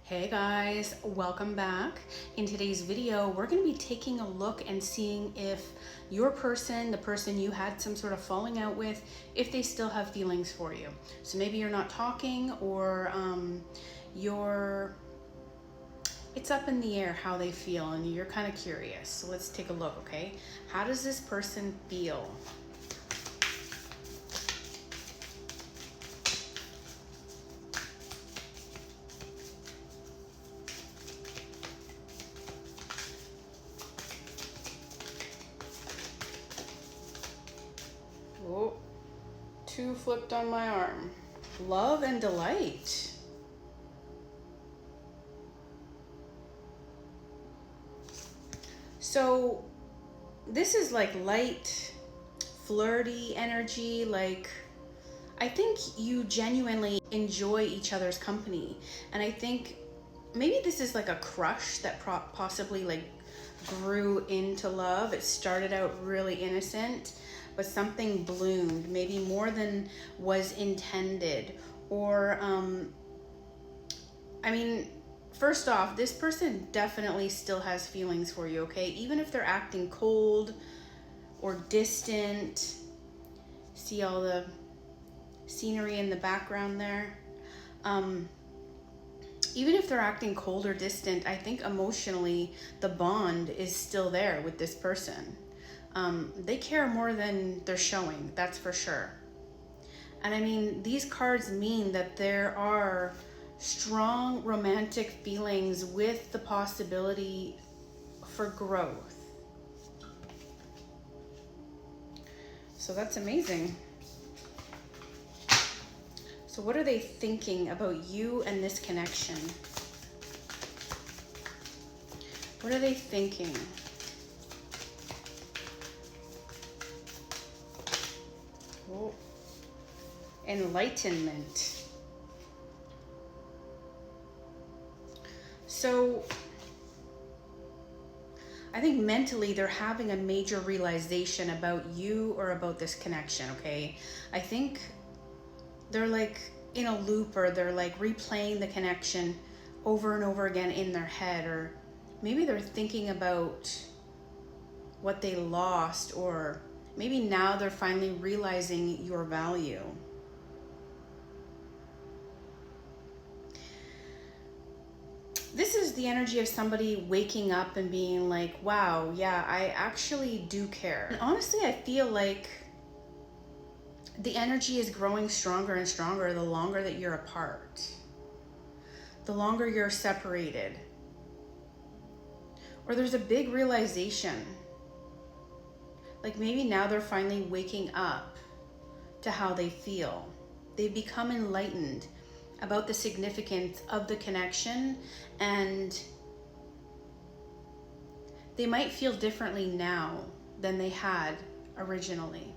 Hey guys, welcome back. In today's video, we're going to be taking a look and seeing if your person, the person you had some sort of falling out with, if they still have feelings for you. So maybe you're not talking, or it's up in the air how they feel and you're kind of curious. So let's take a look, okay? How does this person feel? Oh, two flipped on my arm. Love and delight. So this is like light, flirty energy. Like, I think you genuinely enjoy each other's company. And I think maybe this is like a crush that possibly like grew into love. It started out really innocent, but something bloomed, maybe more than was intended. Or, I mean, first off, this person definitely still has feelings for you, okay? Even if they're acting cold or distant. See all the scenery in the background there? Even if they're acting cold or distant, I think emotionally the bond is still there with this person. They care more than they're showing, that's for sure. And I mean, these cards mean that there are strong romantic feelings with the possibility for growth. So that's amazing. So what are they thinking about you and this connection? What are they thinking? Oh, enlightenment. So I think mentally they're having a major realization about you or about this connection, okay? I think they're like in a loop, or they're like replaying the connection over and over again in their head, or maybe they're thinking about what they lost, or maybe now they're finally realizing your value. This is the energy of somebody waking up and being like, wow, yeah, I actually do care. And honestly, I feel like the energy is growing stronger and stronger the longer that you're apart, the longer you're separated. Or there's a big realization. Like maybe now they're finally waking up to how they feel. They've become enlightened about the significance of the connection, and they might feel differently now than they had originally.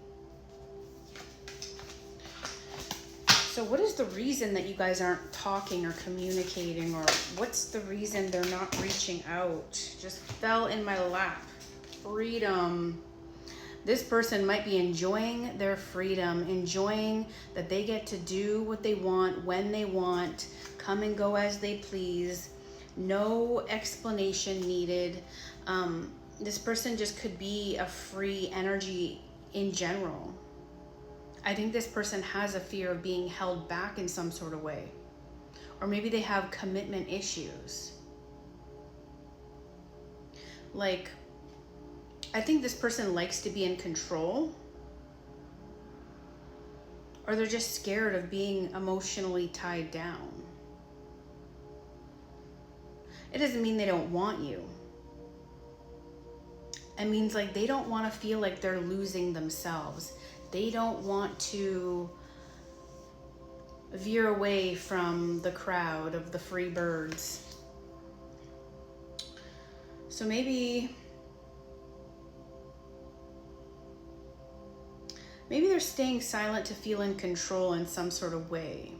So what is the reason that you guys aren't talking or communicating, or what's the reason they're not reaching out? Just fell in my lap. Freedom. This person might be enjoying their freedom, enjoying that they get to do what they want, when they want, come and go as they please, no explanation needed. This person just could be a free energy in general. I think this person has a fear of being held back in some sort of way. Or maybe they have commitment issues. Like, I think this person likes to be in control, or they're just scared of being emotionally tied down. It doesn't mean they don't want you. It means like they don't want to feel like they're losing themselves. They don't want to veer away from the crowd of the free birds. So maybe they're staying silent to feel in control in some sort of way.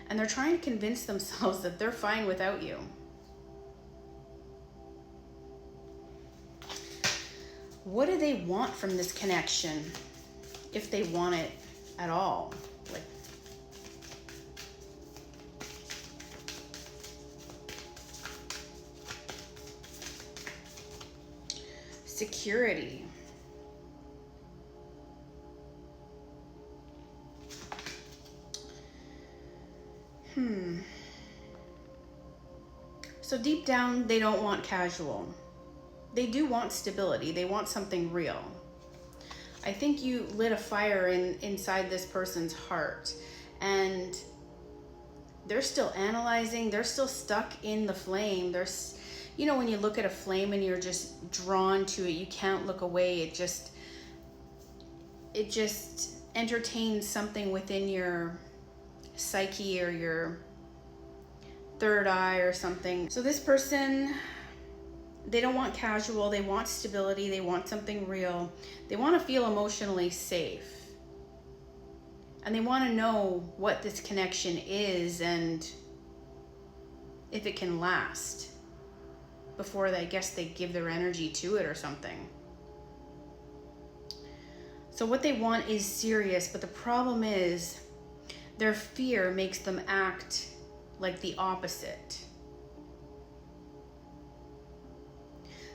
And they're trying to convince themselves that they're fine without you. What do they want from this connection, if they want it at all? Like, security. So deep down, they don't want casual. They do want stability. They want something real. I think you lit a fire inside this person's heart, and they're still analyzing. They're still stuck in the flame. There's, you know, when you look at a flame and you're just drawn to it, you can't look away. It just entertains something within your psyche or your third eye or something. So this person, they don't want casual, they want stability, they want something real. They want to feel emotionally safe. And they want to know what this connection is and if it can last before they give their energy to it or something. So what they want is serious, but the problem is their fear makes them act like the opposite.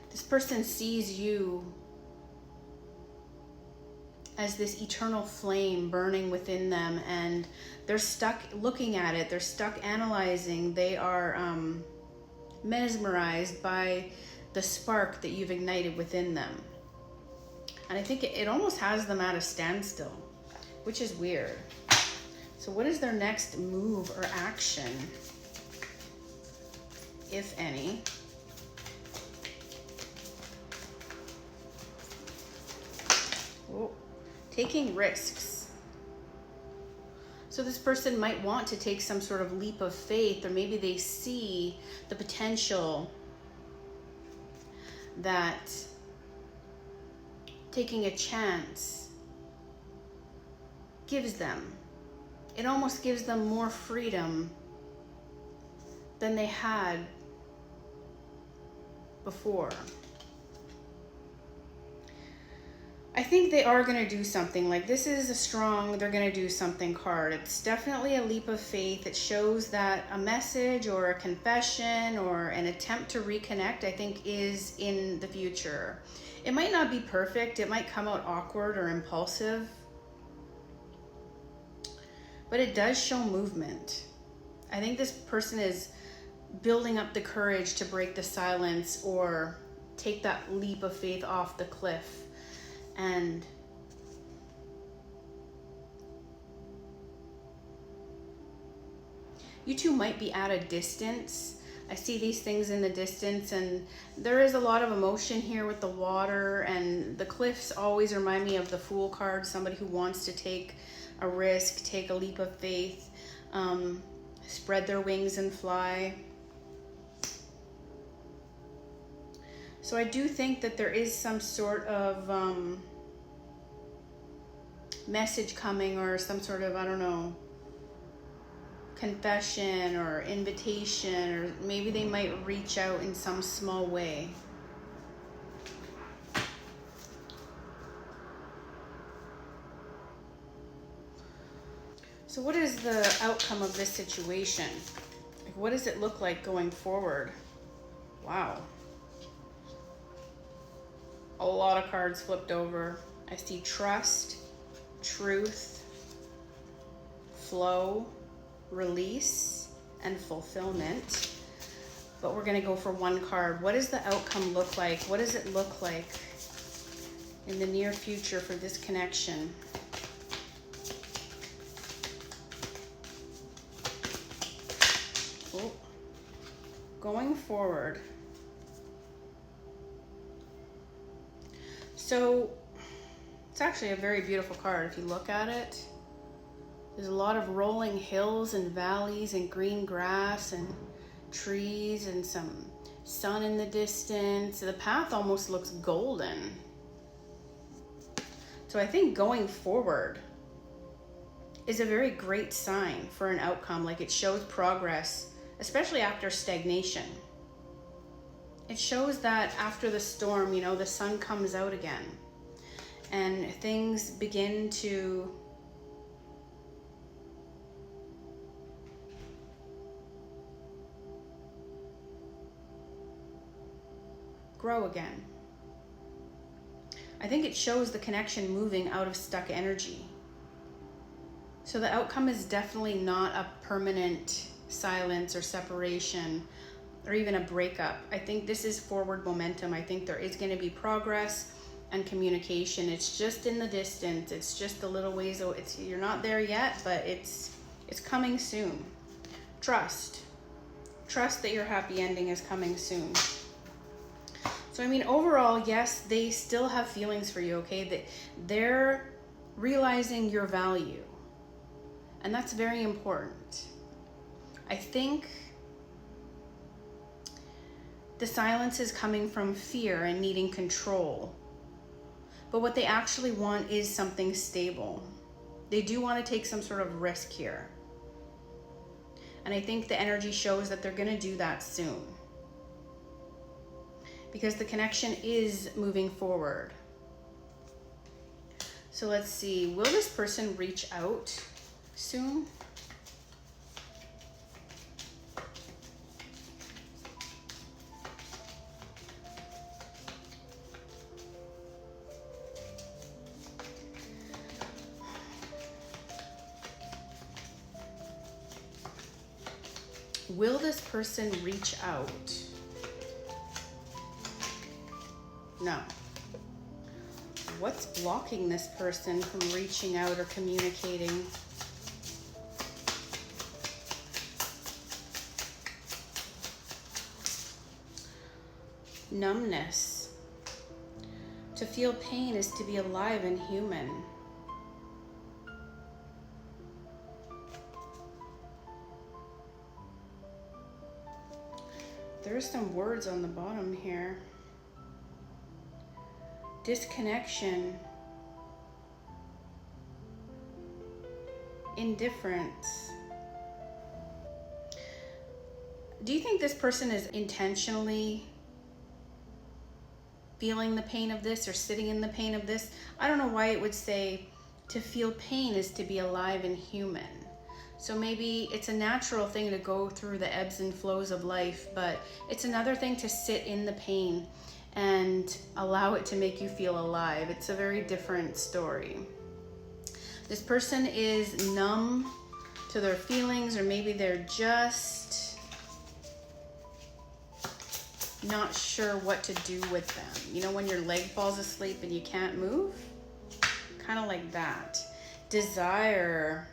This person sees you as this eternal flame burning within them, and they're stuck looking at it. They're stuck analyzing. They are mesmerized by the spark that you've ignited within them. And I think it almost has them at a standstill, which is weird. So what is their next move or action, if any? Oh, taking risks. So this person might want to take some sort of leap of faith, or maybe they see the potential that taking a chance gives them. It almost gives them more freedom than they had before. I think they are going to do something. Like, this is a strong, they're going to do something card. It's definitely a leap of faith. It shows that a message or a confession or an attempt to reconnect, I think, is in the future. It might not be perfect. It might come out awkward or impulsive. But it does show movement. I think this person is building up the courage to break the silence or take that leap of faith off the cliff. And you two might be at a distance. I see these things in the distance, and there is a lot of emotion here with the water, and the cliffs always remind me of the Fool card, somebody who wants to take a risk, take a leap of faith, spread their wings and fly. So I do think that there is some sort of message coming, or some sort of, I don't know, confession or invitation, or maybe they might reach out in some small way. So what is the outcome of this situation? Like, what does it look like going forward? Wow. A lot of cards flipped over. I see trust, truth, flow, release, and fulfillment. But we're going to go for one card. What does the outcome look like? What does it look like in the near future for this connection? Oh. Going forward. So it's actually a very beautiful card if you look at it. There's a lot of rolling hills and valleys and green grass and trees and some sun in the distance. The path almost looks golden. So I think going forward is a very great sign for an outcome. Like, it shows progress, especially after stagnation. It shows that after the storm, you know, the sun comes out again and things begin to grow again. I think it shows the connection moving out of stuck energy. So the outcome is definitely not a permanent silence or separation or even a breakup. I think this is forward momentum. I think there is going to be progress and communication. It's just in the distance. It's just a little ways. You're not there yet, but it's coming soon. Trust that your happy ending is coming soon. So I mean, overall, yes, they still have feelings for you. Okay, they're realizing your value, and that's very important. I think the silence is coming from fear and needing control. But what they actually want is something stable. They do want to take some sort of risk here. And I think the energy shows that they're going to do that soon. Because the connection is moving forward. So let's see. Will this person reach out soon? Will this person reach out? No. What's blocking this person from reaching out or communicating? Numbness. To feel pain is to be alive and human. There's some words on the bottom here. Disconnection. Indifference. Do you think this person is intentionally feeling the pain of this or sitting in the pain of this? I don't know why it would say to feel pain is to be alive and human. So maybe it's a natural thing to go through the ebbs and flows of life, but it's another thing to sit in the pain and allow it to make you feel alive. It's a very different story. This person is numb to their feelings, or maybe they're just not sure what to do with them. You know, when your leg falls asleep and you can't move? Kind of like that. Desire.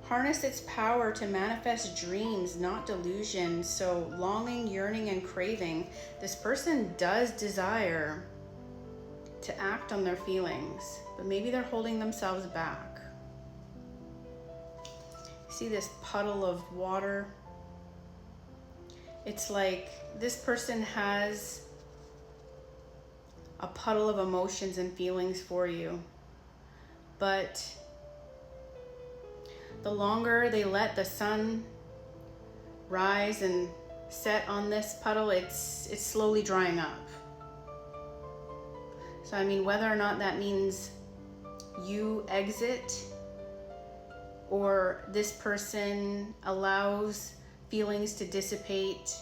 Harness its power to manifest dreams, not delusions. So longing, yearning, and craving. This person does desire to act on their feelings, but maybe they're holding themselves back. See this puddle of water? It's like this person has a puddle of emotions and feelings for you, but the longer they let the sun rise and set on this puddle, it's slowly drying up. So I mean, whether or not that means you exit or this person allows feelings to dissipate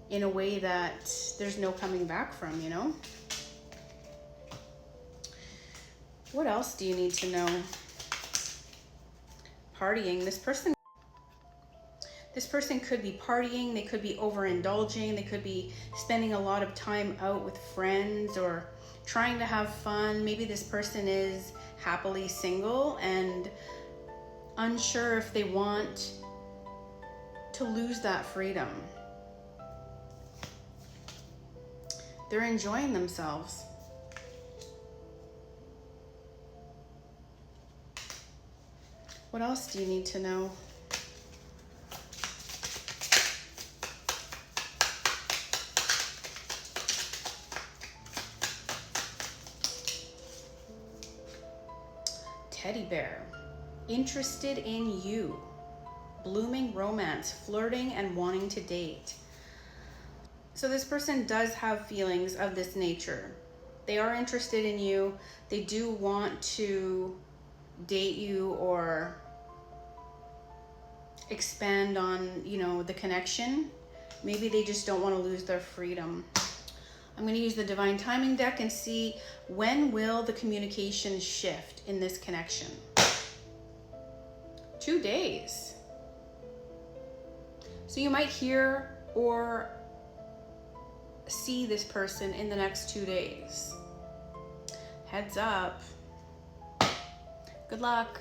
in a way that there's no coming back from, you know? What else do you need to know? Partying. This person could be partying, they could be overindulging, they could be spending a lot of time out with friends or trying to have fun. Maybe this person is happily single and unsure if they want to lose that freedom. They're enjoying themselves. What else do you need to know? Teddy bear. Interested in you. Blooming romance, flirting, and wanting to date. So this person does have feelings of this nature. They are interested in you. They do want to date you or expand on, you know, the connection. Maybe they just don't want to lose their freedom. I'm going to use the Divine Timing deck and see when will the communication shift in this connection. 2 days. So you might hear or see this person in the next 2 days. Heads up. Good luck.